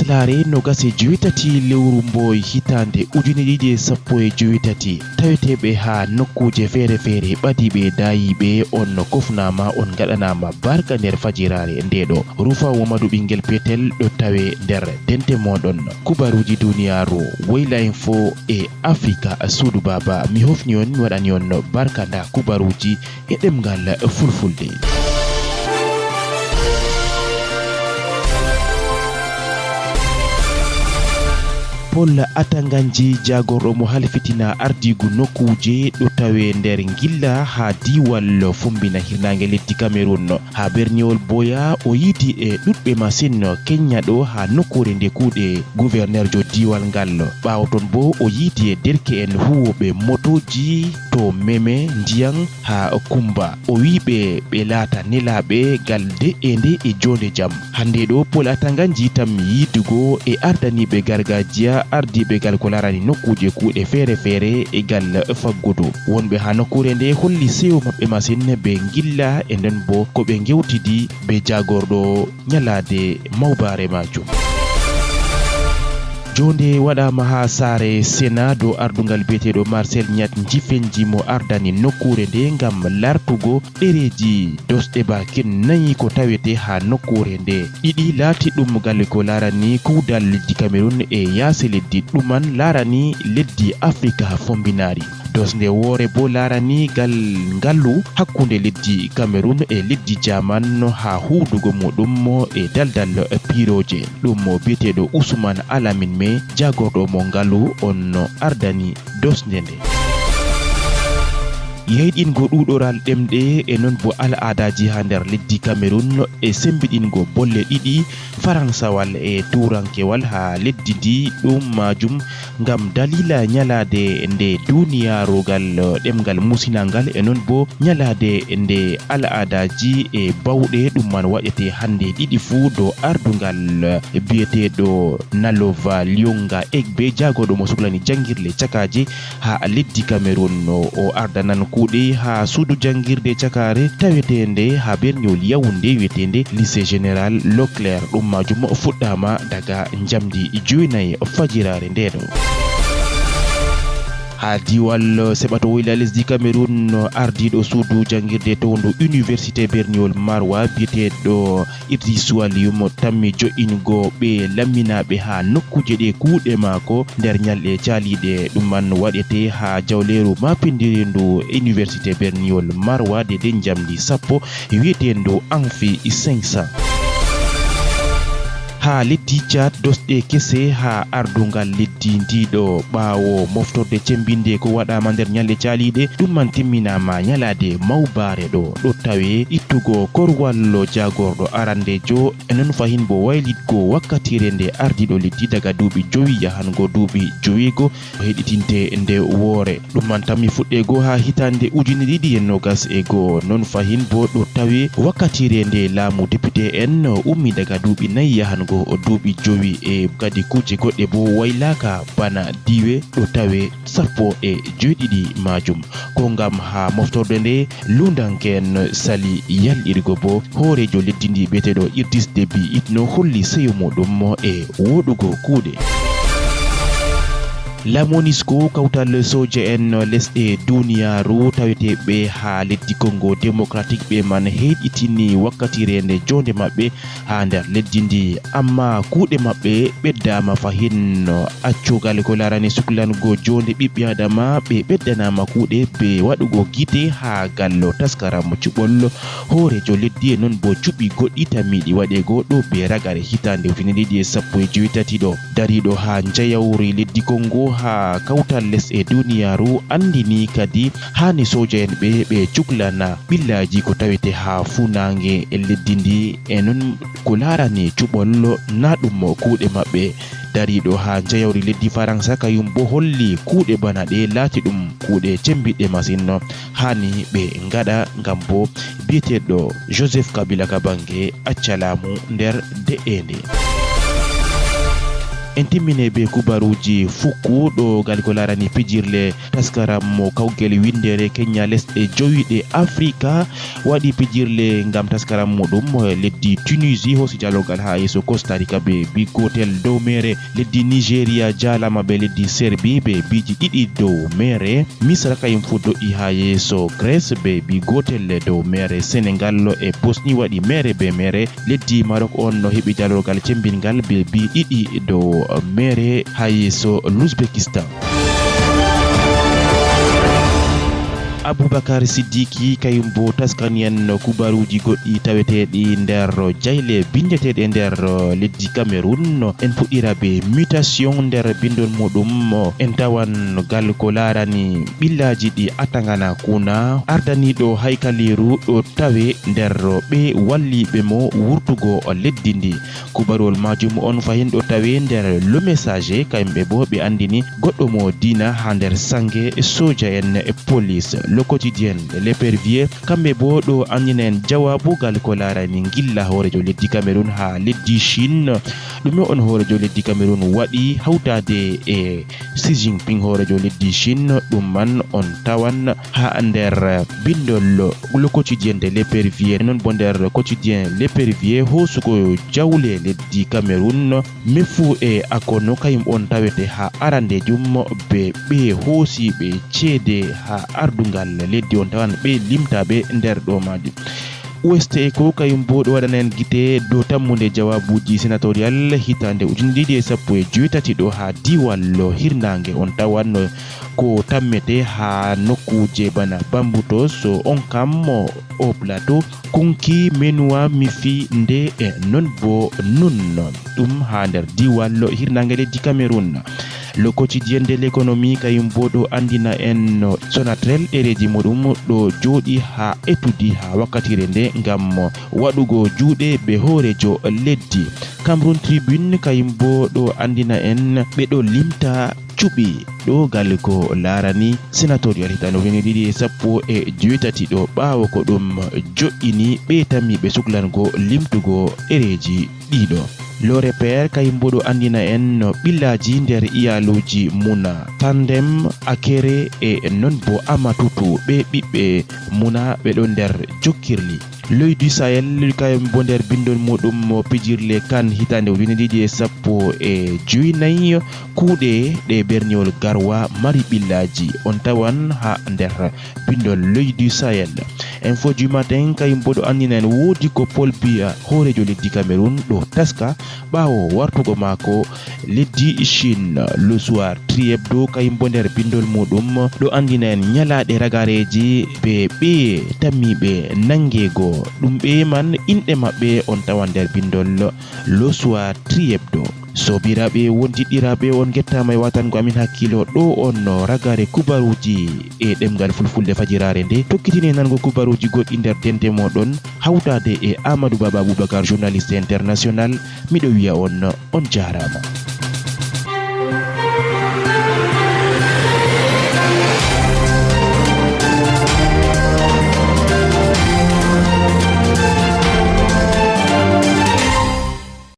jeslare no gase joyitati lewru mboy hitande ujune ɗiɗi sappo e joyitati taweteɓe ha nokkuje feere feere ɓadiɓe dayiɓe on kofnama on gaɗanama barka nder fajirare ndeɗo Roufaou Mohamadou ɓingel peetel ɗo tawe nder dente moɗon kubaruji duniyaru Woyla Info e Africa suudu baba mi hofni on mi waɗani on barka nda kubaruji e ɗemgal fulfulde. Pol Atanganji jagorɗo mo halfitina ardigu nokkuje ɗo tawe nder gilla ha diwal fombina hirnange leddi Cameroun ha berniwol boya o yidi e ɗuɗɓe masin Kenya ɗo ha nokkure nde kuuɗe gouverneur jo diwal ngal ɓawo ton bo o yidi e derke en huwoɓe motoji to meme ndiyam ha kumba o wiɓe ɓe laata nelaɓe gal de'ende e jonde jam hande ɗo Pol Atanganji tam yidugo e ardaniɓe gargajiya ardiɓe gal ko larani nokkuje kuuɗe feere feere e gal faggudu wonɓe ha nokkure nde holli sewo maɓɓe masin ɓe gilla e nden bo ko ɓe gewtidi be jagorɗo nyalade mawbare majum. jonde waɗama ha saare Sénat do ardungal biyeteɗo Marcel Nyat Jifenji mo ardani nokkure nde ngam lartugo ɗereji dosɗe bakin nayi ko tawete ha nokkure nde ɗiɗi laati ɗum galle ko larani kuudal leddi Cameroun e yaasi leddi ɗuman larani leddi Africa fombinari dosde woore bo larani gal ngallu hakkunde leddi Cameroun e leddi Jaman ha huudugo muɗum e daldal piroje ɗum biyeteɗo Ousmane Alamin me jagorɗo mo ngallu on ardani dosde nde. yeyɗingo ɗuɗoral ɗemɗe e non bo al'adaji ha nder leddi Cameroun e sembiɗingo bolle ɗiɗi faransawal e turankewal ha leddi ndi ɗum majum ngam dalila nyalade nde duniyarugal ɗemgal musinangal e non bo nyalade nde al'adaji e bawɗe ɗum man waɗete hande ɗiɗi fuu do ardungal biyeteɗo Nalova Lyonga Egbe jagoɗo mo suklani jangirle cakaje ha leddi Cameroun o ardanan kuuɗe ha suudu jangirde cakare tawetende ha berniwol Yaoundé wiyetende lycée général Leclerc ɗum majum fuɗɗama daga jamdi 9 fajirare ndeɗo. ha diwal seɓato woyla lesdi Cameroun ardiɗo suudu jangirde towondo université berniwol Marwa biyeteɗo Idrissou Alium tammi jo'ingo ɓe lamminaɓe ha nokkuje ɗe kuuɗe mako nder nyalɗe caliɗe ɗum man waɗete ha jawleru mapindirindu université berniwol Marwa de den jamdi 10 wiyetendo Amphi 500. ha leddi Tchad dosɗe kese ha ardungal leddi ndiɗo ɓawo moftorde cembinde ko waɗama nder nyalɗe caliɗe ɗum man timminama nyalade mawbare ɗo tawe ittugo korwal jagorɗo arandejo enen fahin bo waylitgo wakkatire nde ardiɗo leddi daga duuɓi 5 yahango duuɓi 5 heɗitinte nde woore ɗum man tammi fuɗɗego ha hitande 2021 non fahin bo ɗo tawe wakkatire nde laamu député en ummi daga duuɓi 4 yahango o duuɓi 5 e kadi kuje goɗɗe bo waylaka bana diwe ɗo tawe 17 majum ko ngam ha moftorde nde lundanken sali yalɗirgo bo hoorejo leddi ndi biyeteɗo Idriss Déby itno holli seyo muɗum e woɗugo kuuɗe. la MONUSCO kawtal soje en lesɗe duniyaru taweteɓe ha leddi Congo démocratique ɓe man heɗitini wakkatire nde jonde maɓɓe ha nder leddi ndi amma kuuɗe maɓɓe ɓeddama fahin accugal ko larani suklango jonde ɓiɓɓe adama ɓe ɓeddanama kuuɗe be waɗugo guite ha gallo taskaram cuɓol hoorejo leddi e non bo cuɓi goɗɗi tammiɗi waɗego ɗo be ragare hitande 2018 ɗo dariɗo ha jayawri leddi Congo ha kawtal lesɗe duniyaru andini kadi hani soja en ɓe cuklana ɓillaji ko tawete ha funange e leddi ndi e non ko larani cuɓol na ɗum kuuɗe maɓɓe dariɗo ha jayawri leddi Faransa kayum bo holli kuuɗe bana ɗe laati ɗum kuuɗe cembiɗɗe masin hani ɓe ngaɗa ngam bo biyeteɗo Joseph Kabila Kabange accalamu nder de'ende. en timmine be kubaruji fukku ɗo gal ko larani pijirle taskaram mo kawgel windere Kenya lesɗe jowiɗe Afrika waɗi pijirle ngam taskaram muɗum leddi Tunisie hosi jalogal ha yeso Costa Rica be bi gotel dow mere. Leddi Nigeria jalama be leddi Serbie be biji ɗiɗi dow mere. Misra kayum fu do'i ha yeso Grèce be bi gotel dow mere. Senegal e Bosnie waɗi mere be mere. Leddi Maroc on no heɓi jalogal cembingal be bi ɗiɗi dow mere ha yeso l'Ouzbékistan. Aboubakar Siddiqui kayum bo taskanien kubaruji goɗɗi taweteɗi nder jayle bindeteɗe nder leddi Cameroun. En puɗɗira be mutation nder bindol muɗum. En tawan gal ko larani ɓillaji ɗi atangana kuna ardaniɗo haykaliru ɗo tawe nder ɓe walliɓe mo wurtugo leddi ndi. Kubarol majum on fahin ɗo tawe nder le message kayumɓe bo ɓe andini goɗɗo mo dina ha nder sangue soja en e police. Le quotidien l'épervier kamɓe bo ɗo andinen jawabugal ko larani gilla horejo leddi Cameroun ha leddi Chine. ɗume on horejo leddi Cameroun waɗi hawtade e Xi Jinping horejo leddi Chine. ɗum man on tawan ha nder bindol le quotidien de l'épervier. non bo nder quotidien l'épervier hosugo jawle leddi Cameroun mefu e akono kayum on tawete ha arandejum be ɓe hoosi ɓe ceede ha ardungal leddi on tawan ɓe limtaɓe nder ɗo majum. West Echo kayum bo ɗo waɗanen gite dow tammude jawabuji sénatorial hitande 2017 ɗo ha diwal hirnange. on tawan ko tammete ha nokkuje bana Bambuto so on kam o plateau kunki menua mifi nde e non bo nun ɗum ha nder diwal hirnange leddi Cameroun. Le quotidien de l'économie kayum bo ɗo andina en Sonatrel ɗereji muɗum ɗo joɗi ha etudi ha wakkatire nde ngam waɗugo juuɗe be hoorejo leddi. Cameroon Tribune kayum bo ɗo andina en ɓe ɗo limta cuɓi ɗo gal ko larani sénatorial hitande 2017 ɗo ɓawo ko ɗum jo'ini ɓe tammi ɓe suklango limtugo ɗereji ɗiɗo. Le repère kayum bo ɗo andina en ɓillaji nder iyaluji muna Tandem Akere e non bo Amatutu ɓe ɓiɓɓe muna ɓe ɗo nder jokkirli. L'œil du Sahel kayum bo nder bindol muɗum pijirle kan hitande 2019 kuuɗe ɗe berniwol garwa mari ɓillaji on tawan ha nder bindol l'œil du Sahel. Info du matin kayum bo ɗo andina en woodi ko Paul Biya horejo leddi Cameroun ɗo taska ɓawo wartugo mako leddi Chine. Le soir Triebdo kayum bo nder bindol muɗum ɗo andina en nyalaɗe ragareji be ɓe tammiɓe nangego ɗum ɓe man inɗe maɓɓe on tawan nder bindol Le soir Triebdo. sobiraɓe wondiɗiraɓe on gettama e watango amin hakkilo ɗo on ragare kubaruji e ɗemgal fulfulde fajirare nde. tokkitine nango kubaruji goɗɗi nder dente moɗon hawtade e Amadou Baba Aboubacar journaliste international. miɗo wiya on jarama.